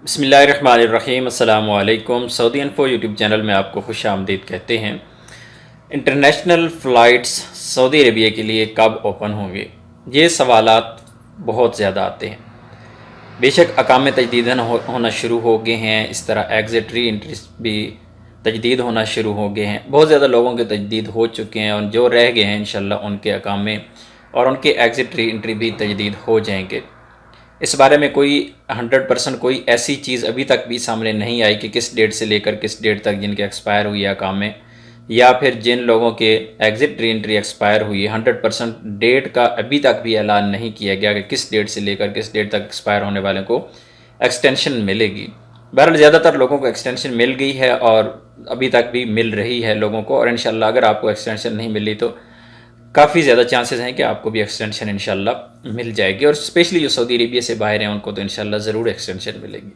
بسم اللہ الرحمن الرحیم۔ السلام علیکم۔ سعودی انفو یوٹیوب چینل میں آپ کو خوش آمدید کہتے ہیں۔ انٹرنیشنل فلائٹس سعودی عربیہ کے لیے کب اوپن ہوں گے؟ یہ سوالات بہت زیادہ آتے ہیں۔ بے شک اقامے تجدید ہونا شروع ہو گئے ہیں، اس طرح ایگزٹ ری انٹریز بھی تجدید ہونا شروع ہو گئے ہیں۔ بہت زیادہ لوگوں کے تجدید ہو چکے ہیں، اور جو رہ گئے ہیں انشاءاللہ ان کے اقامے اور ان کے ایگزٹ ری انٹری بھی تجدید ہو جائیں گے۔ اس بارے میں کوئی 100% کوئی ایسی چیز ابھی تک بھی سامنے نہیں آئی کہ کس ڈیٹ سے لے کر کس ڈیٹ تک جن کے ایکسپائر ہوئی ہے اقامے، یا پھر جن لوگوں کے ایگزٹ ری انٹری ایکسپائر ہوئی ہے 100% ڈیٹ کا ابھی تک بھی اعلان نہیں کیا گیا کہ کس ڈیٹ سے لے کر کس ڈیٹ تک ایکسپائر ہونے والے کو ایکسٹینشن ملے گی۔ بہرحال زیادہ تر لوگوں کو ایکسٹینشن مل گئی ہے اور ابھی تک بھی مل رہی ہے لوگوں کو، اور انشاءاللہ اگر آپ کو ایکسٹینشن نہیں ملی تو کافی زیادہ چانسز ہیں کہ آپ کو بھی ایکسٹینشن انشاءاللہ مل جائے گی، اور اسپیشلی جو سعودی عربیہ سے باہر ہیں ان کو تو انشاءاللہ ضرور ایکسٹینشن ملے گی۔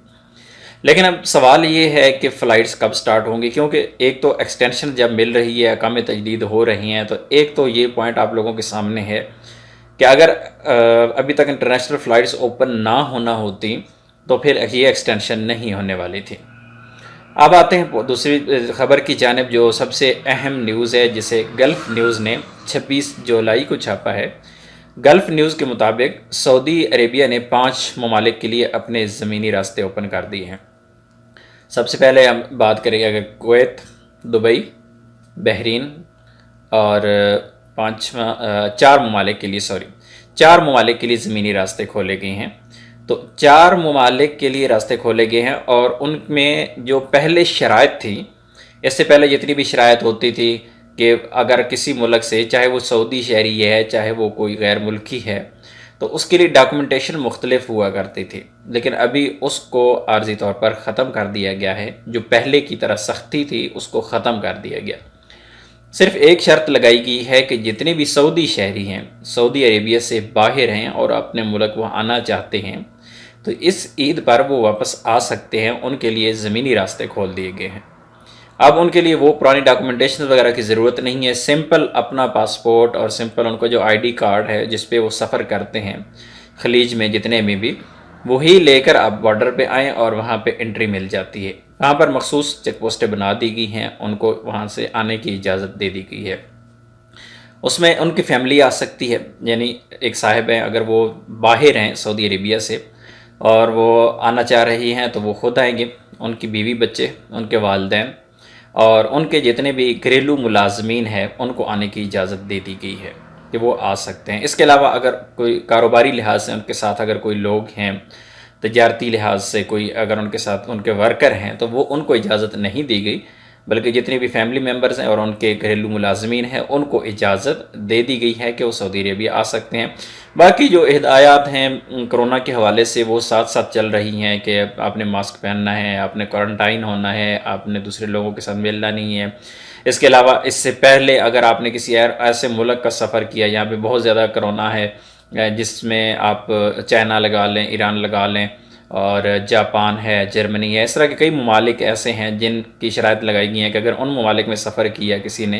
لیکن اب سوال یہ ہے کہ فلائٹس کب سٹارٹ ہوں گی، کیونکہ ایک تو ایکسٹینشن جب مل رہی ہے، اقامے تجدید ہو رہی ہیں، تو ایک تو یہ پوائنٹ آپ لوگوں کے سامنے ہے کہ اگر ابھی تک انٹرنیشنل فلائٹس اوپن نہ ہونا ہوتی تو پھر یہ ایکسٹینشن نہیں ہونے والی تھی۔ اب آتے ہیں دوسری خبر کی جانب، جو سب سے اہم نیوز ہے جسے گلف نیوز نے 26 جولائی کو چھاپا ہے۔ گلف نیوز کے مطابق سعودی عربیہ نے 5 ممالک کے لیے اپنے زمینی راستے اوپن کر دیے ہیں۔ سب سے پہلے ہم بات کریں گے کویت، دبئی، بحرین اور 4 ممالک کے لیے چار ممالک کے لیے زمینی راستے کھولے گئے ہیں۔ تو 4 ممالک کے لیے راستے کھولے گئے ہیں، اور ان میں جو پہلے شرائط تھی، اس سے پہلے جتنی بھی شرائط ہوتی تھی کہ اگر کسی ملک سے، چاہے وہ سعودی شہری ہے چاہے وہ کوئی غیر ملکی ہے، تو اس کے لیے ڈاکومنٹیشن مختلف ہوا کرتی تھی، لیکن ابھی اس کو عارضی طور پر ختم کر دیا گیا ہے۔ جو پہلے کی طرح سختی تھی اس کو ختم کر دیا گیا۔ صرف ایک شرط لگائی گئی ہے کہ جتنے بھی سعودی شہری ہیں، سعودی عربیہ سے باہر ہیں اور اپنے ملک وہ آنا چاہتے ہیں، تو اس عید پر وہ واپس آ سکتے ہیں۔ ان کے لیے زمینی راستے کھول دیے گئے ہیں۔ اب ان کے لیے وہ پرانی ڈاکومنٹیشن وغیرہ کی ضرورت نہیں ہے، سمپل اپنا پاسپورٹ اور سمپل ان کو جو آئی ڈی کارڈ ہے جس پہ وہ سفر کرتے ہیں خلیج میں جتنے میں بھی، وہی لے کر آپ بارڈر پہ آئیں اور وہاں پہ انٹری مل جاتی ہے۔ وہاں پر مخصوص چیک پوسٹیں بنا دی گئی ہیں، ان کو وہاں سے آنے کی اجازت دے دی گئی ہے۔ اس میں ان کی فیملی آ سکتی ہے، یعنی ایک صاحب ہیں اگر وہ باہر ہیں سعودی عربیہ سے اور وہ آنا چاہ رہی ہیں تو وہ خود آئیں گے، ان کی بیوی بچے، ان کے والدین اور ان کے جتنے بھی گھریلو ملازمین ہیں ان کو آنے کی اجازت دے دی گئی ہے کہ وہ آ سکتے ہیں۔ اس کے علاوہ اگر کوئی کاروباری لحاظ سے ان کے ساتھ اگر کوئی لوگ ہیں، تجارتی لحاظ سے کوئی اگر ان کے ساتھ ان کے ورکر ہیں، تو وہ ان کو اجازت نہیں دی گئی، بلکہ جتنے بھی فیملی ممبرز ہیں اور ان کے گھریلو ملازمین ہیں ان کو اجازت دے دی گئی ہے کہ وہ سعودی عربیہ آ سکتے ہیں۔ باقی جو ہدایات ہیں کرونا کے حوالے سے وہ ساتھ ساتھ چل رہی ہیں کہ آپ نے ماسک پہننا ہے، آپ نے کوارنٹائن ہونا ہے، آپ نے دوسرے لوگوں کے ساتھ ملنا نہیں ہے۔ اس کے علاوہ اس سے پہلے اگر آپ نے کسی ایسے ملک کا سفر کیا جہاں پہ بہت زیادہ کرونا ہے، جس میں آپ چائنا لگا لیں، ایران لگا لیں، اور جاپان ہے، جرمنی ہے، اس طرح کے کئی ممالک ایسے ہیں جن کی شرائط لگائی گئی ہیں کہ اگر ان ممالک میں سفر کیا کسی نے،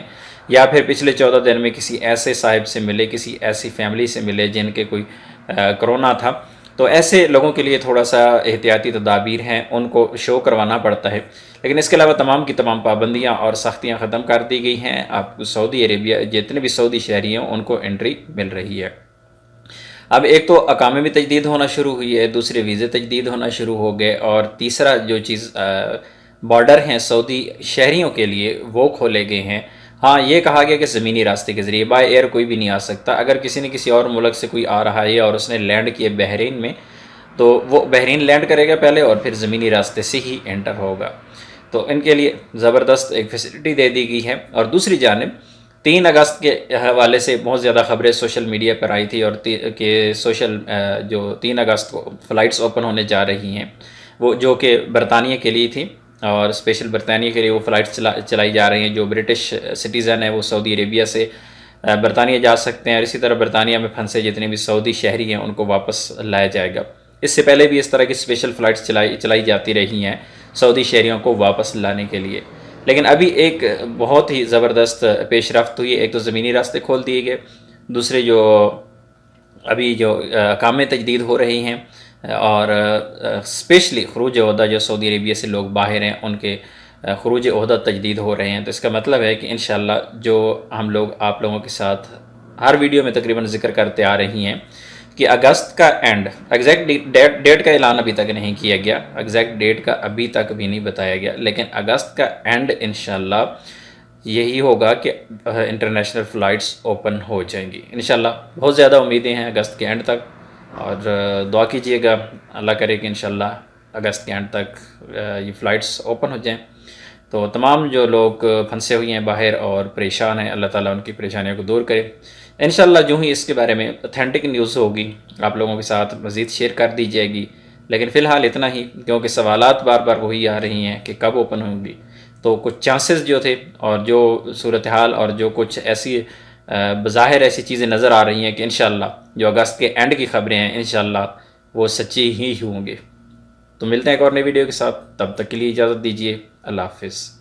یا پھر پچھلے 14 دن میں کسی ایسے صاحب سے ملے، کسی ایسی فیملی سے ملے جن کے کوئی کرونا تھا، تو ایسے لوگوں کے لیے تھوڑا سا احتیاطی تدابیر ہیں، ان کو شو کروانا پڑتا ہے۔ لیکن اس کے علاوہ تمام کی تمام پابندیاں اور سختیاں ختم کر دی گئی ہیں۔ آپ سعودی عربیہ جتنے بھی سعودی شہری ہیں ان کو انٹری مل رہی ہے۔ اب ایک تو اقامے میں تجدید ہونا شروع ہوئی ہے، دوسرے ویزے تجدید ہونا شروع ہو گئے، اور تیسرا جو چیز بارڈر ہیں سعودی شہریوں کے لیے وہ کھولے گئے ہیں۔ ہاں، یہ کہا گیا کہ زمینی راستے کے ذریعے بائی ایئر کوئی بھی نہیں آ سکتا۔ اگر کسی نے کسی اور ملک سے کوئی آ رہا ہے اور اس نے لینڈ کیا بحرین میں، تو وہ بحرین لینڈ کرے گا پہلے اور پھر زمینی راستے سے ہی انٹر ہوگا۔ تو ان کے لیے زبردست ایک فیسلٹی دے دی گئی ہے۔ اور دوسری جانب 3 اگست کے حوالے سے بہت زیادہ خبریں سوشل میڈیا پر آئی تھی، اور کہ جو 3 اگست کو فلائٹس اوپن ہونے جا رہی ہیں، وہ جو کہ برطانیہ کے لیے تھی، اور اسپیشل برطانیہ کے لیے وہ فلائٹس چلائی جا رہی ہیں۔ جو برٹش سٹیزن ہیں وہ سعودی عربیہ سے برطانیہ جا سکتے ہیں، اور اسی طرح برطانیہ میں پھنسے جتنے بھی سعودی شہری ہیں ان کو واپس لایا جائے گا۔ اس سے پہلے بھی اس طرح کی اسپیشل فلائٹس چلائی جاتی رہی ہیں سعودی شہریوں کو واپس لانے کے لیے۔ لیکن ابھی ایک بہت ہی زبردست پیش رفت ہوئی ہے۔ ایک تو زمینی راستے کھول دیے گئے، دوسرے جو ابھی جو اقامے تجدید ہو رہی ہیں، اور اسپیشلی خروج عہدہ جو سعودی عربیہ سے لوگ باہر ہیں ان کے خروج عہدہ تجدید ہو رہے ہیں، تو اس کا مطلب ہے کہ انشاءاللہ جو ہم لوگ آپ لوگوں کے ساتھ ہر ویڈیو میں تقریباً ذکر کرتے آ رہی ہیں کہ اگست کا اینڈ، ایگزیکٹ ڈیٹ کا اعلان ابھی تک نہیں کیا گیا، ایگزیکٹ ڈیٹ کا ابھی تک بھی نہیں بتایا گیا، لیکن اگست کا اینڈ انشاءاللہ یہی ہوگا کہ انٹرنیشنل فلائٹس اوپن ہو جائیں گی انشاءاللہ۔ بہت زیادہ امیدیں ہیں اگست کے اینڈ تک، اور دعا کیجئے گا اللہ کرے کہ انشاءاللہ اگست کے اینڈ تک یہ فلائٹس اوپن ہو جائیں۔ تو تمام جو لوگ پھنسے ہوئے ہیں باہر اور پریشان ہیں، اللہ تعالیٰ ان کی پریشانیوں کو دور کرے انشاءاللہ۔ جو ہی اس کے بارے میں اتھینٹک نیوز ہوگی آپ لوگوں کے ساتھ مزید شیئر کر دی جائے گی، لیکن فی الحال اتنا ہی، کیونکہ سوالات بار بار وہی آ رہی ہیں کہ کب اوپن ہوں گی، تو کچھ چانسز جو تھے اور جو صورتحال اور جو کچھ ایسی بظاہر ایسی چیزیں نظر آ رہی ہیں کہ انشاءاللہ جو اگست کے اینڈ کی خبریں ہیں انشاءاللہ وہ سچی ہی ہوں گے۔ تو ملتے ہیں ایک اور نئی ویڈیو کے ساتھ، تب تک کے لیے اجازت دیجیے، اللہ حافظ۔